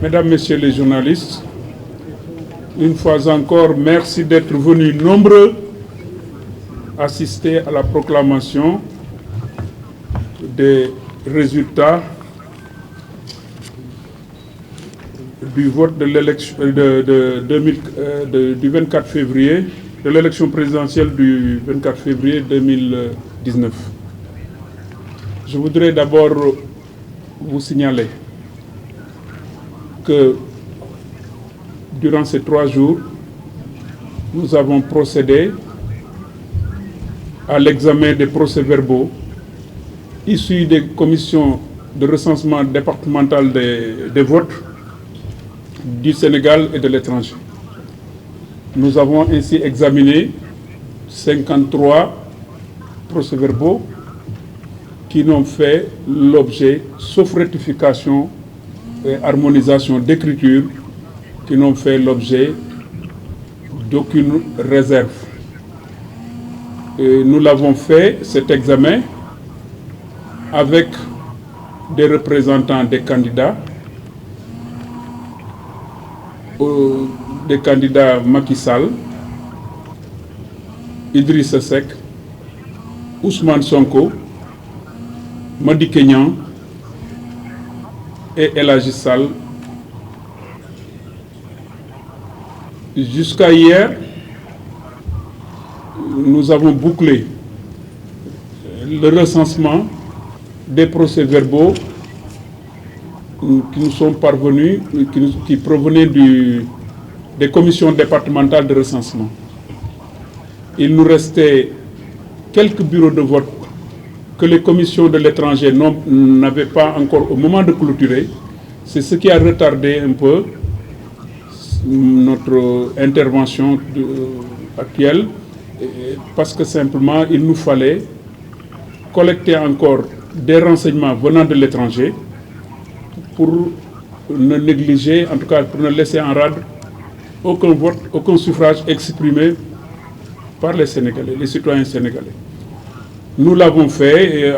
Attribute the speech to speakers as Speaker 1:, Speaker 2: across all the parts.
Speaker 1: Mesdames, Messieurs les journalistes, une fois encore, merci d'être venus nombreux assister à la proclamation des résultats du vote de l'élection du 24 février, de l'élection présidentielle du 24 février 2019. Je voudrais d'abord vous signaler que durant ces 3 jours, nous avons procédé à l'examen des procès-verbaux issus des commissions de recensement départemental des votes du Sénégal et de l'étranger. Nous avons ainsi examiné 53 procès-verbaux qui n'ont fait l'objet, sauf rectification et harmonisation d'écriture, qui n'ont fait l'objet d'aucune réserve. Et nous l'avons fait, cet examen, avec des représentants des candidats, Macky Sall, Idrissa Seck, Ousmane Sonko, Madické Niang et El Hadji Sall. Jusqu'à hier, nous avons bouclé le recensement des procès-verbaux qui nous sont parvenus, qui provenaient des commissions départementales de recensement. Il nous restait quelques bureaux de vote que les commissions de l'étranger n'avaient pas encore au moment de clôturer. C'est ce qui a retardé un peu notre intervention actuelle, parce que simplement il nous fallait collecter encore des renseignements venant de l'étranger pour ne négliger, en tout cas pour ne laisser en rade aucun vote, aucun suffrage exprimé par les Sénégalais, les citoyens sénégalais. Nous l'avons fait et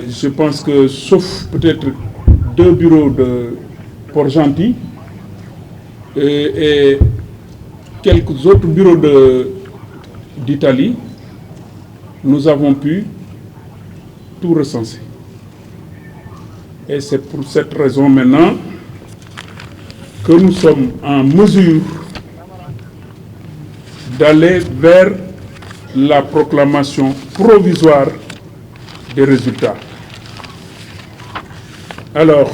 Speaker 1: je pense que, sauf peut-être 2 bureaux de Port-Gentil et quelques autres bureaux d'Italie, nous avons pu tout recenser. Et c'est pour cette raison maintenant que nous sommes en mesure d'aller vers la proclamation provisoire des résultats. Alors,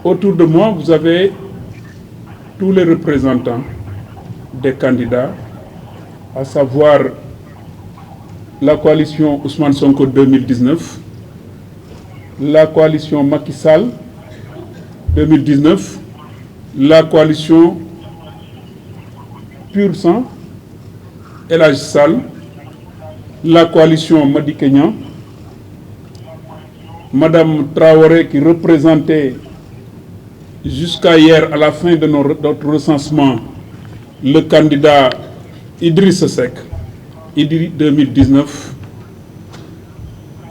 Speaker 1: autour de moi, vous avez tous les représentants des candidats, à savoir la coalition Ousmane Sonko 2019, la coalition Macky Sall 2019, la coalition Pur Sang, El Hadji Sall, la coalition Madické Niang, Madame Traoré qui représentait jusqu'à hier, à la fin de notre recensement, le candidat Idrissa Seck, Idri 2019,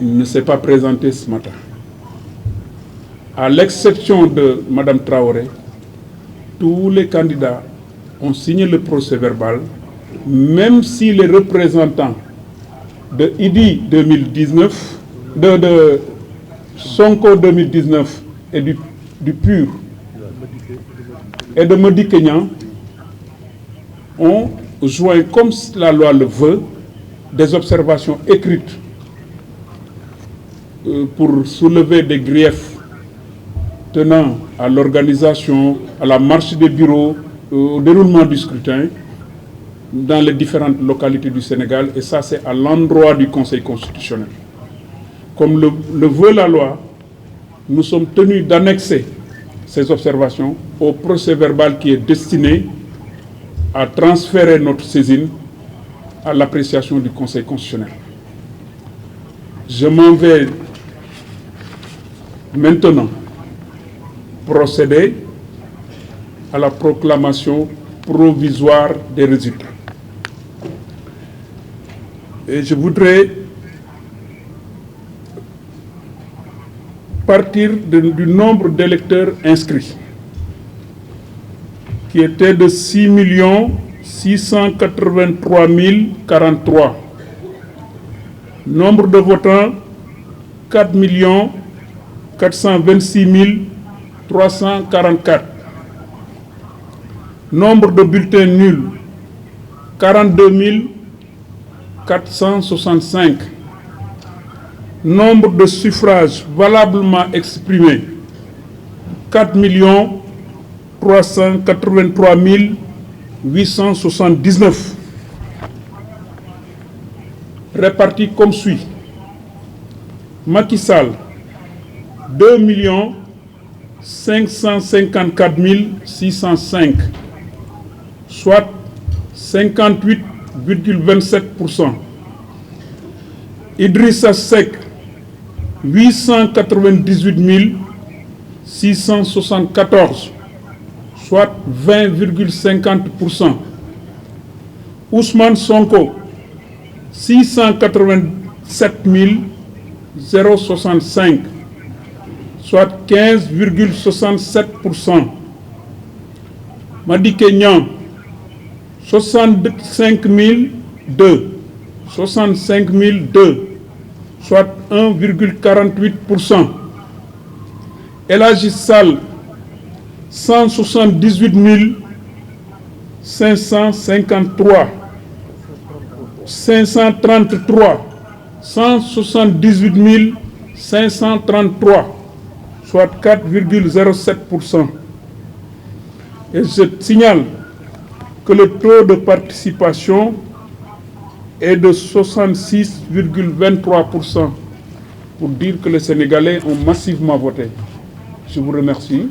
Speaker 1: il ne s'est pas présenté ce matin. À l'exception de Madame Traoré, tous les candidats ont signé le procès-verbal, même si les représentants de Idi 2019, de Sonko 2019 et du PUR et de Madické Niang ont joint, comme la loi le veut, des observations écrites pour soulever des griefs tenant à l'organisation, à la marche des bureaux, au déroulement du scrutin dans les différentes localités du Sénégal, et ça c'est à l'endroit du Conseil constitutionnel. Comme le veut la loi, nous sommes tenus d'annexer ces observations au procès-verbal qui est destiné à transférer notre saisine à l'appréciation du Conseil constitutionnel. Je m'en vais maintenant procéder à la proclamation provisoire des résultats. Et je voudrais partir du nombre d'électeurs inscrits, qui était de 6 683 043. Nombre de votants, 4 426 344. Nombre de bulletins nuls, 42 465. Nombre de suffrages valablement exprimés, 4 383 879. Répartis comme suit. Macky Sall, 2 554 605, soit 58,27%. Idrissa Seck, 898 674, soit 20,50%. Ousmane Sonko, 687 065, soit 15,67%. Madické Niang, 65 002, soit 1,48%. El Hadji Sall, 178 533, 178 533, soit 4,07%. Et je signale que le taux de participation est de 66,23%, pour dire que les Sénégalais ont massivement voté. Je vous remercie.